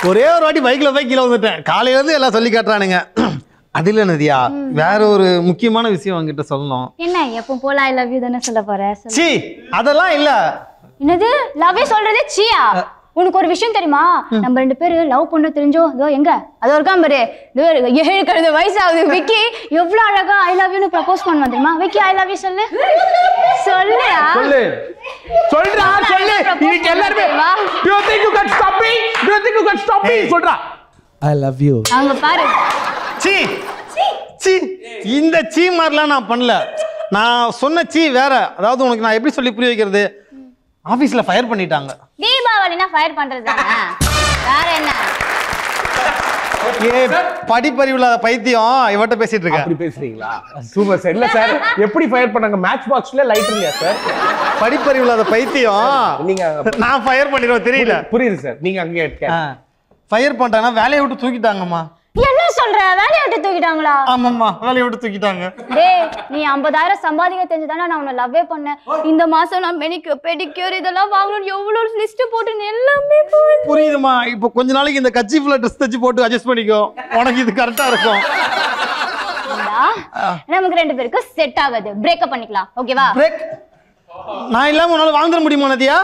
ஒரே ஒரு வாட்டி பைக்ல போய் கீழே வந்துட்டேன். காலையில இருந்து எல்லாம் சொல்லி காட்டுறானுங்க. அது இல்ல நதியா, வேற ஒரு முக்கியமான விஷயம் உங்ககிட்ட சொல்லணும். என்ன எப்போ போல ஐ லவ் யூ தானே சொல்ல போற? சீ, அதெல்லாம் இல்ல. என்னது லவ் சொல்றதே சீயா? உனக்கு ஒரு விஷயம் தெரியுமா? நம்ம 2 பேரும் லவ் பண்ண தெரிஞ்சோ இதோ எங்க அது ஒரு காம்பரு 7 வயசாகுது விக்கி எவ்வளவு அழகா ஐ லவ் யூன்னு ப்ரப்போஸ் பண்ணுவா தெரியுமா? விக்கி ஐ லவ் யூ சொல்லு சொல்லுடா. சொல்லு சொல்றா சொல்லு. இன்னைக்கு எல்லாரும் do you think you can stop me? Do you think you can stop me? சொல்றா I love you. அங்க பாரு. சீ சீ, இந்த சீ மாதிரிலாம் நான் பண்ணல. நான் சொன்ன சீ வேற. அதாவது உனக்கு நான் எப்படி சொல்லி புரிய வைக்கிறது? ஆபீஸ்ல ஃபயர் பண்ணிட்டாங்க. தீபாவளினா ஃபயர் பண்றதுதானே, வேற என்ன? ஏ படிப்பறிவில்லாத பைத்தியம், இவட்ட பேசிட்டு இருக்க. அப்படி பேசுறீங்களா? Super sir. இல்ல சார், எப்படி ஃபயர் பண்ணாங்க? மேட்ச் பாக்ஸ்ல லைட் இல்லையா சார்? படிப்பறிவில்லாத பைத்தியம், நீங்க நான் ஃபயர் பண்ணிடுவேன் தெரியல. புரியுது சார், நீங்க அங்கே ஃபயர் பண்ணிட்டாங்கன்னா வேலையை விட்டு தூக்கிட்டாங்கம்மா. என்ன சொல்ற? வேலையை விட்டு தூக்கிட்டாங்களா? ஆமாம்மா, வேலையை விட்டு தூக்கிட்டாங்க. டேய், நீ 50,000 சம்பாதிக்க தெரிஞ்சுதானே நான் உன்னை லவ்வே பண்ணேன். இந்த மாசம் நான் மெனிக்யூர் பெடிக்யூர் இதெல்லாம் வாங்கணும், எவ்வளவு லிஸ்ட் போட்டு எல்லாமே புரியுதுமா. இப்போ கொஞ்ச நாளைக்கு இந்த கட்சி ஃபுல்லா ட்ரெஸ் தச்சு போட்டு அட்ஜஸ்ட் பண்ணிக்கோ, உனக்கு இது கரெக்டா இருக்கும். நமக்கு 2 பேருக்கு செட் ஆகாது, பிரேக்கப் பண்ணிக்கலாம். ஓகேவா? பிரேக் நான் இல்லாம உன்னால வாழ்ந்துட முடியுமா நதியா?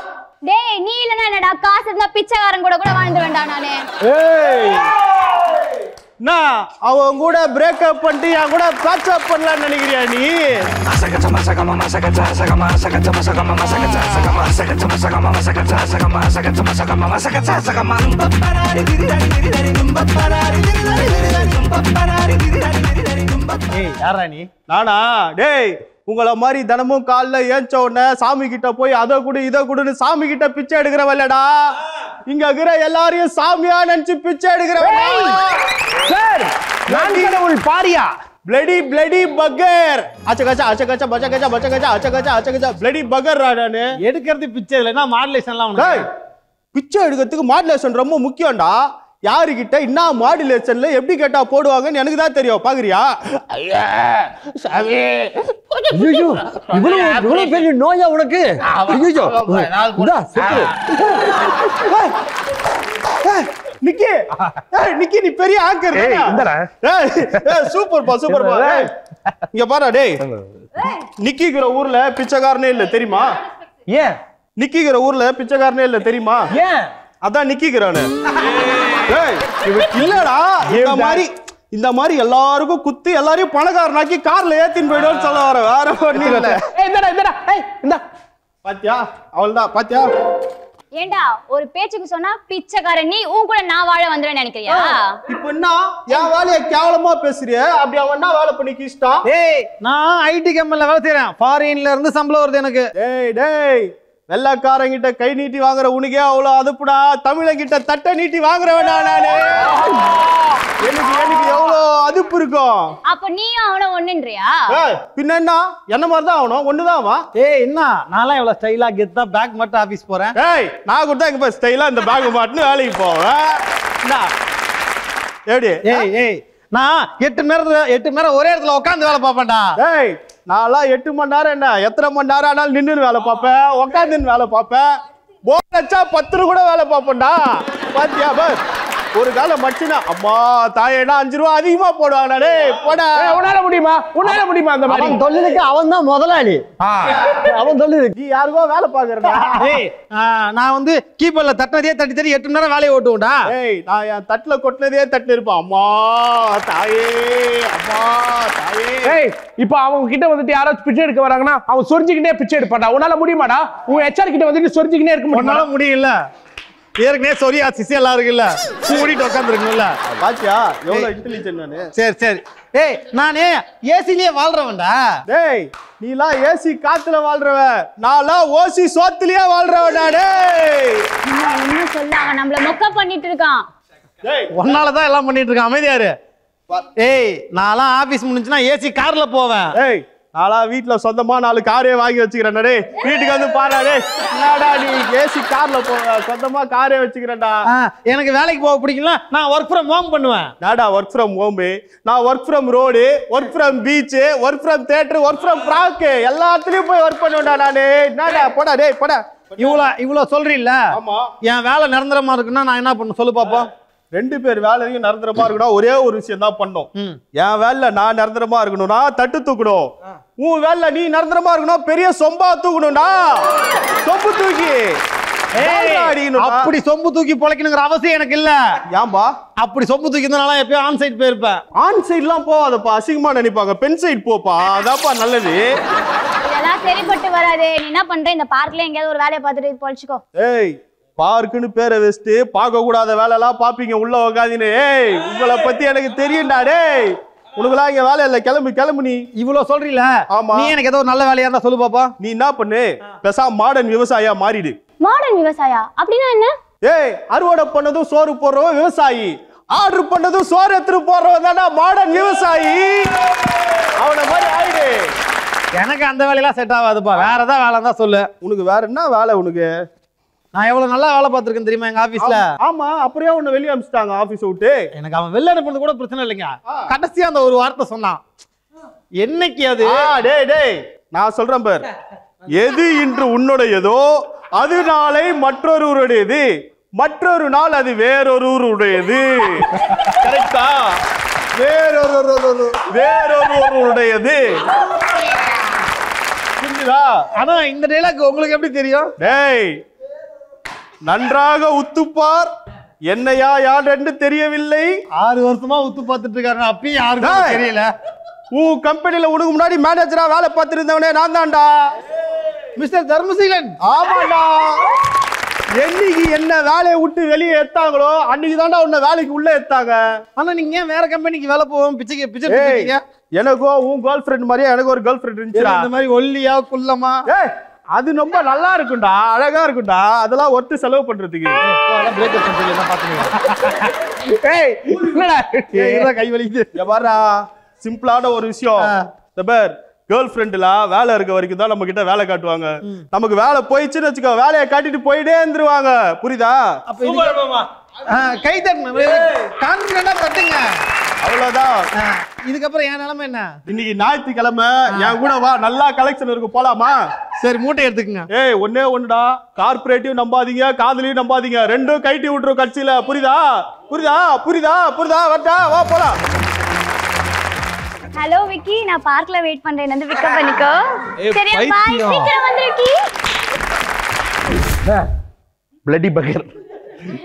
டேய் நீ இல்லனா என்னடா காசு இருந்தா பிச்சைக்காரன் கூட வாழ்ந்து வேண்டாம் நானே. ஏய் நான் அவன் கூட பிரேக்கப் பண்ணிட்டு என் கூட பேட்சப் பண்ணலாம்னு நினைக்கிறியா நீ? ஏய் யாரா நீ? நானா? டேய் உங்களை மாதிரி தினமும் காலைல ஏஞ்ச உடனே சாமி கிட்ட போய் அதை கொடு இதை கொடுன்னு சாமி கிட்ட பிச்சை எடுக்கிறவல்லடா. இங்க இருக்கிற எல்லாரையும் சாமியா நினைச்சு பிச்சை எடுக்கிறவன் சார் நான் கடவுள் பாரியா பிளடி பிளடி பக்கர் அச்சகச்சா அச்சகச்சா பச்சகச்சா பச்சகச்சா அச்சகச்சா அச்சகச்சா பிளடி பக்கர் நானு எடுக்கிறது பிச்சை இல்லைன்னா மாடுலேஷன்லாம் டேய் பிச்சை எடுக்கிறதுக்கு மாடுலேஷன் ரொம்ப முக்கியம்டா. யாருக்கிட்ட என்ன மாடுலேஷன்ல எப்படி கேட்டா போடுவாங்கன்னு எனக்கு தான் தெரியும். பாக்குறியா? ஐயோ இவ்வளவு பெரிய நோயா உனக்கு? ஐயோ நிக்கி நிக்கி நீ பெரிய ஆங்கர் சூப்பர்ப்பா சூப்பர்ப்பா. இங்க பாரு டேய் நிக்கிங்கிற ஊர்ல பிச்சைக்காரனே இல்ல தெரியுமா? ஏன் நிக்கிங்கிற ஊர்ல பிச்சைக்காரனே இல்ல தெரியுமா? ஏன் அதான் நிக்கிக்கிறானு. இல்லடா இந்த மாதிரி எல்லாருக்கும் குத்தி எல்லாரையும் பணக்காரனாக்கி கார்ல ஏத்தின்னு போயிடுவோம்னு சொல்ல வர வேற ஒண்ணு இல்ல. பாத்தியா அவள்தான் பாத்தியா? ஏண்டா ஒரு பேச்சுக்கு சொன்னா பிச்சைக்காரன் நீ உன் கூட நான் வாழ வந்துடுவேன்னு நினைக்கிறியா? இப்ப என்ன என் வேலையை கேவலமா பேசுறிய? அப்படி அவன் என்ன வேலை பண்ணி கிஷ்டா? ஏய் நான் ஐடி கம்பெனில வேலை செய்றேன். ஃபாரின்ல இருந்து சம்பளம் வருது எனக்கு. டேய் டேய் வெள்ளக்காரங்கிட்ட கை நீட்டி வாங்குற உனக்கே அவ்வளவு அதுப்புடா. தமிழங்கிட்ட தட்டை நீட்டி வாங்குறவனா நானு. எனக்கு எவ்வளவு அதுப்பு இருக்கும். அப்ப நீயும் அவன ஒண்ணுன்றியா? பின்ன என்ன மாதிரிதான் ஆகணும். ஒண்ணுதான் அவன். ஏய் என்ன நான்லாம் எவ்வளவு ஸ்டைலா கெத்தா பேக் மட்டும் ஆபீஸ் போறேன். ஏய் நான் கூட இங்க போய் ஸ்டைலா இந்த பேக் மாட்டுன்னு வேலைக்கு போவேன். எப்படி? ஏய் ஏய் நான் 8 நேரம் ஒரே இடத்துல உட்காந்து வேலை பார்ப்பேன்டா. ஏய் நான்லாம் 8 மணி நேரம் என்ன எத்தனை மணி நேரம் ஆனாலும் நின்று வேலை பார்ப்பேன், உட்காந்து வேலை பார்ப்பேன். போர் அடிச்சா 10 கூட வேலை பார்ப்பேன்டா. பாத்தியா பஸ் ஒரு காலம் மச்சினா அம்மா தாயேடா 5 ரூபா அதிகமா போடுவாங்கடா. டேய் போடா. உன்னால முடியுமா? உன்னால முடியுமா? அந்த மாதிரி அவன் தொழிலுக்கு அவன் தான் முதலாளி. அவன் தொழிலுக்கு நீ யாருக்கோ வேலை பாக்குறடா. ஏய் நான் வந்து கீபோர்ட்ல தட்டினதே தட்டி தட்டி 8 நேரம் வேலையை ஓட்டுவேன்டா. ஏய் நான் என் தட்டுல கொட்டினதே தட்டு இருப்பேன். அம்மா தாயே அம்மா தாயே. ஏய் இப்போ அவங்க கிட்ட வந்துட்டு யாராச்சும் பிச்சை எடுக்க வராங்கன்னா அவன் சொரிஞ்சுக்கிட்டே பிச்சை எடுப்பாடா. உன்னால முடியுமாடா? உன் ஹெச்ஆர் கிட்ட வந்துட்டு சொரிஞ்சுக்கிட்டே இருக்க உன்னால முடியல. ஏற்கனவே சொரியா சிசி எல்லாம் இருக்குல்ல மூடிட்டு உட்காந்துருக்கணும்ல. பாத்தியா எவ்வளவு இன்டெலிஜென்ட் நானு. சரி சரி. ஏய் நானே ஏசிலேயே வாழ்றவன்டா. டேய் நீலாம் ஏசி காத்துல வாழ்றவ, நான்லாம் ஓசி சோத்துலயே வாழ்றவன்டா. டேய் என்ன சொல்ல அவன் நம்மள மொக்க பண்ணிட்டு இருக்கான். டேய் ஒன்னாலதான் எல்லாம் பண்ணிட்டு இருக்கான். அமைதியாரு. ஏய் நான்லாம் ஆபீஸ் முடிஞ்சுனா ஏசி கார்ல போவேன். ஏய் நாளா வீட்டுல சொந்தமா 4 காரே வாங்கி வச்சுக்கிறேன். டேய் வீட்டுக்கு வந்து பாடா. டேய் என்னடா நீ ஏசி கார்ல போவ, சொந்தமா காரே வச்சுக்கிறேன்டா. எனக்கு வேலைக்கு போக பிடிக்கல. நான் ஒர்க் ஃப்ரம் ஹோம் பண்ணுவேன். நாடா ஒர்க் ஃப்ரம் ஹோம், நான் work from road, work from beach, work from theatre, work from பிராக் எல்லாத்துலயும் போய் ஒர்க் பண்ணுவேன்டா நானு. என்னடா போடா. டேய் போடா. இவ்வளவு சொல்றீல்ல? ஆமா. என் வேலை நிரந்தரமா இருக்குன்னா நான் என்ன பண்ண சொல்லு பாப்போம். 2 பேர் வேலையும் நிரந்தரமா இருக்கணும். ஒரே ஒரு விஷயம் தான் பண்ணணும். என் வேலை நான் நிரந்தரமா இருக்கணும்னா தட்டு தூக்கணும். உன் வேலை நீ நிரந்தரமா இருக்கணும் பெரிய சொம்பா தூக்கணும்டா. சொம்பு தூக்கி அப்படி சொம்பு தூக்கி பொழைக்கணுங்கிற அவசியம் எனக்கு இல்ல. ஏன்பா? அப்படி சொம்பு தூக்கி இருந்தாலும் எப்பயும் ஆன் சைட் போயிருப்பேன். ஆன் சைட்லாம் போவாதப்பா, அசிங்கமா நினைப்பாங்க. பென் சைட் போப்பா, அதான்ப்பா நல்லது. இதெல்லாம் சரிப்பட்டு வராதே. நீ என்ன பண்ற? இந்த பார்க்ல எங்கயாவது ஒரு வேலையை பார்த்துட்டு பொழைச்சுக்கோ. ஏய் பார்க்குன்னு பேரை வச்சுட்டு பார்க்க கூடாத வேலைலாம் பாப்பீங்க உள்ள உட்காந்துன்னு. ஏய் உங்களை பத்தி எனக்கு தெரியும்டா. டேய் உனக்குலாம் இங்க வேலை இல்ல, கிளம்பு கிளம்பு. நீ இவ்வளவு சொல்றீல? ஆமா. நீ எனக்கு ஏதோ ஒரு நல்ல வேலையா இருந்தா சொல்லு பாப்பா. நீ என்ன பண்ணு, பேசாம மாடர்ன் விவசாயியா மாறிடு. மாடர்ன் விவசாயா அப்படின்னா என்ன? ஏய் அறுவடை பண்ணதும் சோறு போடுறவன் விவசாயி, ஆர்டர் பண்ணதும் சோறு எடுத்துட்டு போடுறவன் தானே மாடர்ன் விவசாயி. அவனை மாதிரி ஆயிடு. எனக்கு அந்த வேலையெல்லாம் செட் ஆகாதுப்பா. வேற ஏதாவது வேலை தான் சொல்லு. உனக்கு வேற என்ன வேலை? உனக்கு நான் எவ்வளவு நல்லா வேலை பார்த்திருக்கேன் தெரியுமா எங்க ஆபீஸ்ல? ஆமா. அப்படியே உன்னை வெளியே அனுப்பிச்சிட்டாங்க ஆபீஸ் விட்டு. எனக்கு அவன் வெளில அனுப்புறது கூட பிரச்சனை இல்லைங்க. கடைசியா அந்த ஒரு வார்த்தை சொன்னான். என்னைக்கு அது? டேய் டேய் நான் சொல்றேன் பார். எது இன்று உன்னுடையதோ அது நாளை மற்றொருவருடையது, மற்றொரு நாள் அது வேறொருவருடையது. கரெக்டா? வேறொருவருடையது. புரியுதா? ஆனா இந்த டைலாக் உங்களுக்கு எப்படி தெரியும்? டேய் நன்றாக உத்துப்பார். என்னையா யார் என்று தெரியவில்லை. 6 வருஷமா உத்து பார்த்துட்டு இருக்காரு, அப்பயும் யாருக்கும் தெரியல. உன் கம்பெனில உனக்கு முன்னாடி மேனேஜரா வேலை பார்த்திருந்தவனே நான் தான்டா, மிஸ்டர் தர்மசீலன். ஆமாடா. என்னைக்கு என்ன வேலையை விட்டு வெளியே எடுத்தாங்களோ அன்னைக்கு தான்டா உன்னை வேலைக்கு உள்ள எடுத்தாங்க. ஆனா நீங்க ஏன் வேற கம்பெனிக்கு வேலை போவோம் பிச்சை? எனக்கோ உன் கேர்ள் ஃப்ரெண்ட் மாதிரியே எனக்கு ஒரு கேர்ள் ஃப்ரெண்ட் இருந்துச்சு. இந்த மாதிரி ஒல்லியா குள்ளமா? அது ரொம்ப நல்லா இருக்கும்டா, அழகா இருக்கும்டா, அதெல்லாம் ஒருத்து செலவு பண்றதுக்கு. கை வலிக்குது பாரா. சிம்பிளான ஒரு விஷயம். கேர்ள் ஃப்ரெண்ட்ல வேலை இருக்க வரைக்கும் தான் நம்ம கிட்ட வேலை காட்டுவாங்க. நமக்கு வேலை போயிடுச்சுன்னு வச்சுக்கோ, வேலையை காட்டிட்டு போயிட்டே இருந்துருவாங்க. புரியுதா? கை தட்டுங்க, தட்டுங்க, அவ்வளவுதான். இதுக்கப்புறம் என் நிலைமை என்ன? இன்னைக்கு ஞாயிற்றுக்கிழமை என் கூட வா, நல்லா கலெக்ஷன் இருக்கு, போலாமா? சரி, மூட்டை எடுத்துக்குங்க. ஒன்னே ஒண்ணுடா, கார்பரேட்டிவ் நம்பாதீங்க, காதலியும் நம்பாதீங்க, ரெண்டும் கைட்டி விட்டுரும் கட்சியில. புரியுதா? புரியுதா? புரியுதா? புரியுதா? வரட்டா, வா போலாம். ஹலோ விக்கி, நான் பார்க்ல வெயிட் பண்றேன், வந்து பிக்கப் பண்ணிக்கோ. சரி பாய், சீக்கிரம் வந்து விக்கி. பிளடி பகர்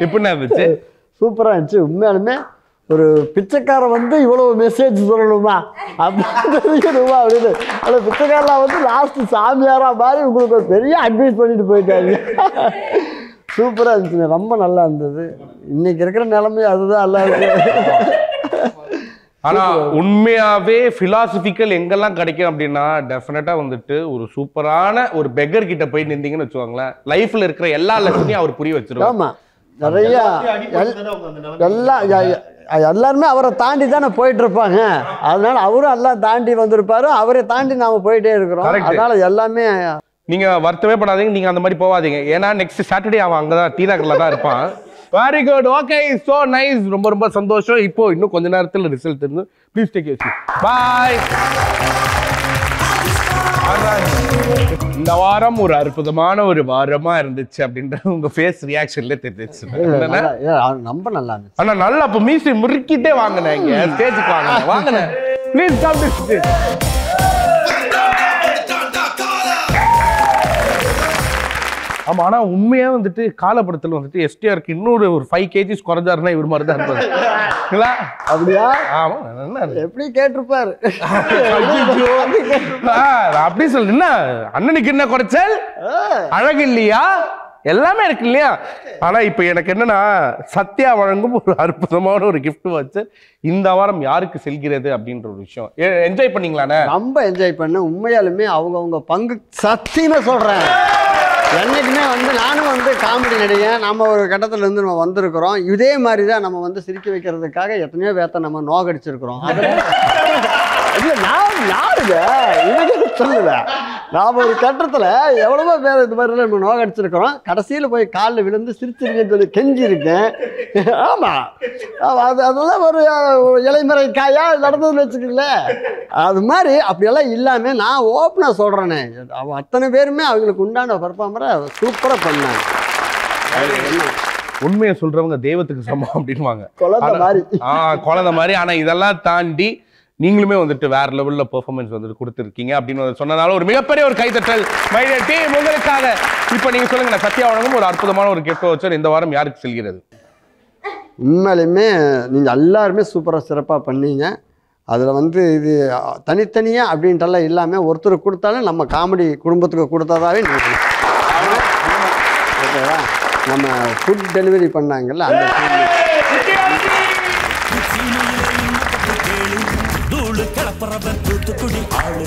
எப்படின்னா இருந்துச்சு? சூப்பரா இருந்துச்சு. உண்மையாலுமே ஒரு பிச்சைக்காரன் வந்து இவ்வளவு மெசேஜ் சொல்லணுமா அப்படின்னுமா அப்படின்னு. அந்த பிச்சைக்காரெலாம் வந்து லாஸ்ட் சாமியாரா மாதிரி உங்களுக்கு ஒரு பெரிய அட்வைஸ் பண்ணிட்டு போயிட்டாங்க. சூப்பராக இருந்துச்சுங்க, ரொம்ப நல்லா இருந்தது. இன்னைக்கு இருக்கிற நிலைமை அதுதான் நல்லா இருக்கு. ஆனா உண்மையாவே பிலாசபிக்கல் எங்கெல்லாம் கிடைக்கும் அப்படின்னா டெஃபினட்டா வந்துட்டு ஒரு சூப்பரான ஒரு பெக்கர் கிட்ட போய் நின்றீங்கன்னு வச்சுக்கோங்களேன், லைஃப்ல இருக்கிற எல்லா லட்சணையும் அவர் புரிய வச்சிருவாரு. ஆமா, நிறைய எல்லாருமே அவரை தாண்டி தானே போயிட்டு இருப்பாங்க. அதனால அவரும் எல்லாம் தாண்டி வந்திருப்பாரு, அவரை தாண்டி நாம போயிட்டே இருக்கிறோம். அதனால எல்லாமே நீங்க வருத்தமே படாதீங்க, நீங்க அந்த மாதிரி போவாதீங்க. ஏன்னா நெக்ஸ்ட் சாட்டர்டே அவன் அங்கதான் டீநகர்ல தான் இருப்பான். Very good, okay, so nice, ரொம்ப ரொம்ப சந்தோஷம். இப்போ இன்னும் கொஞ்ச நேரத்தில் ரிசல்ட் இருந்து ப்ளீஸ் டேக் யூ. பாய். இந்த வாரம் ஒரு அற்புதமான ஒரு வாரமா இருந்துச்சு அப்படின்றது உங்க ஃபேஸ் ரியாக்ஷன்ல தெரிஞ்சிச்சு. ரொம்ப நல்லா இருந்துச்சு. ஆனா நல்லா அப்ப மீசி முறுக்கிட்டே வாங்கினேன், இங்க ஸ்டேஜுக்கு வாங்கினேன். Please come to stage. ஆமா, ஆனா உண்மையா வந்துட்டு காலப்படத்துல வந்துட்டு எஸ்டிஆருக்கு இன்னொரு ஒரு 5 kg குறைஞ்சாருன்னா இவர் மாதிரி தான் இருப்பாரு. அப்படியா? ஆமா, எப்படி கேட்டிருப்பாரு. அப்படி சொல்லு, என்ன அண்ணனுக்கு என்ன குறைச்சல்? அழகு இல்லையா? எல்லாமே இருக்கு இல்லையா? ஆனா இப்ப எனக்கு என்னன்னா, சத்யா வழங்கும் ஒரு அற்புதமான ஒரு கிஃப்ட் வச்சு இந்த வாரம் யாருக்கு செல்கிறது அப்படின்ற ஒரு விஷயம் என்ஜாய் பண்ணீங்களாண்ணே? ரொம்ப என்ஜாய் பண்ண. உண்மையாலுமே அவங்க பங்கு சத்தியமா சொல்றேன். என்னைக்குமே வந்து நானும் வந்து காமெடி நடிகன், நம்ம ஒரு கட்டத்துல இருந்து நம்ம வந்திருக்கிறோம். இதே மாதிரி தான் நம்ம வந்து சிரிக்க வைக்கிறதுக்காக எத்தனையோ பேர்த்த நம்ம நோகடிச்சிருக்கிறோம். நான் யாருங்க இதுக்கு சொல்லல, நாம ஒரு கட்டத்துல எவ்வளவோ பேர் இது மாதிரி நம்ம நோகடிச்சிருக்கிறோம். கடைசியில் போய் காலில் விழுந்து சிரிச்சிருக்கேன்னு சொல்லி கெஞ்சி இருக்கேன். ஆமா, அதெல்லாம் ஒரு இலைமறை காயா நடந்ததுன்னு வச்சுக்கங்களேன். அது மாதிரி அப்படியெல்லாம் இல்லாம நான் ஓப்பனா சொல்றேனே, அத்தனை பேருமே அவங்களுக்கு உண்டான பர்ஃபார்மரை சூப்பரா பண்ணாங்க. உண்மையை சொல்றவங்க தெய்வத்துக்கு சமம் அப்படின்வாங்க, குழந்தை மாதிரி. குழந்தை மாதிரி. ஆனா இதெல்லாம் தாண்டி நீங்களுமே வந்துட்டு வேற லெவல்ல பெர்ஃபார்மன்ஸ் வந்துட்டு கொடுத்துருக்கீங்க அப்படின்னு சொன்னதால ஒரு மிகப்பெரிய ஒரு கைத்தட்டல் டீம் உங்களுக்காக. இப்போ நீங்க சொல்லுங்க, சத்யா வழங்கும் ஒரு அற்புதமான ஒரு கிஃப்ட் வச்சர் இந்த வாரம் யாருக்கு செல்கிறது? உண்மையிலுமே நீங்கள் எல்லாருமே சூப்பராக சிறப்பாக பண்ணீங்க. அதில் வந்து இது தனித்தனியாக அப்படின்ட்டுலாம் இல்லாமல் ஒருத்தர் கொடுத்தாலும் நம்ம காமெடி குடும்பத்துக்கு கொடுத்ததாவே நினைக்கிறேன். ஓகேவா? நம்ம ஃபுட் டெலிவரி பண்ணாங்கல்ல, அந்த கிளப்பறவர் தூத்துக்குடி ஆளு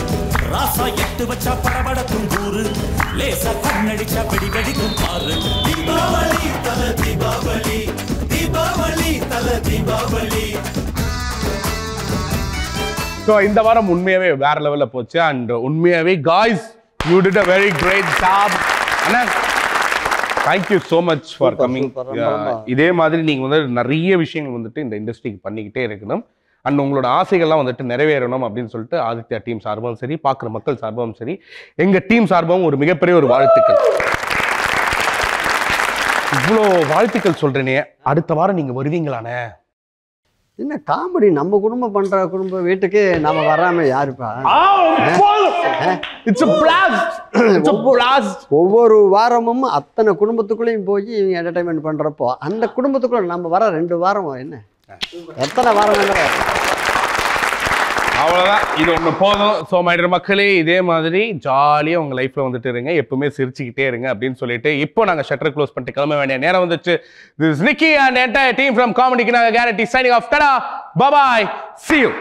ராசா 8 வச்சா படபடக்கும் கூறு லேசா கண்ணடிச்சா வெடி வெடிக்கும் பாரு. தீபாவளி தல தீபாவளி, தீபாவளி தல தீபாவளி. ஸோ இந்த வாரம் உண்மையாவே வேற லெவல்ல போச்சு. அண்ட் உண்மையாவே guys, you did a very great job. அண்ணா, thank you so much for coming. இதே மாதிரி நீங்க வந்து நிறைய விஷயங்கள் வந்துட்டு இந்த இண்டஸ்ட்ரிக்கு பண்ணிக்கிட்டே இருக்கணும். அண்ட் உங்களோட ஆசைகள்லாம் வந்துட்டு நிறைவேறணும் அப்படின்னு சொல்லிட்டு ஆதித்யா டீம் சார்பாகவும் சரி, பார்க்குற மக்கள் சார்பாகவும் சரி, எங்கள் டீம் சார்பாகவும் ஒரு மிகப்பெரிய ஒரு வாழ்த்துக்கள். இவ்வளோ வாழ்த்துக்கள் சொல்கிறேனே, அடுத்த வாரம் நீங்கள் வருவீங்களானே? என்ன காமெடி நம்ம குடும்பம் பண்ற குடும்ப வீட்டுக்கு நம்ம வராம யாருப்பா? ஒவ்வொரு வாரமும் அத்தனை குடும்பத்துக்குள்ளேயும் போய் இவங்க என்டர்டைன்மெண்ட் பண்றப்போ அந்த குடும்பத்துக்குள்ள நம்ம வர 2 வாரம் என்ன எத்தனை வாரம்? அவ்வளோதான், இது ஒன்று போதும். ஸோ மைடியர் மக்களே, இதே மாதிரி ஜாலியாக உங்கள் லைஃப்பில் வந்துட்டு இருங்க, எப்பவுமே சிரிச்சுக்கிட்டே இருங்க அப்படின்னு சொல்லிட்டு இப்போ நாங்கள் ஷட்டர் க்ளோஸ் பண்ணிட்டு கிளம்ப வேண்டிய நேரம் வந்துச்சு. This Nikki and entire team from காமெடிக்கு நாங்கள் கேரண்டி சைனிங் ஆஃப். டடா, பாய், see you.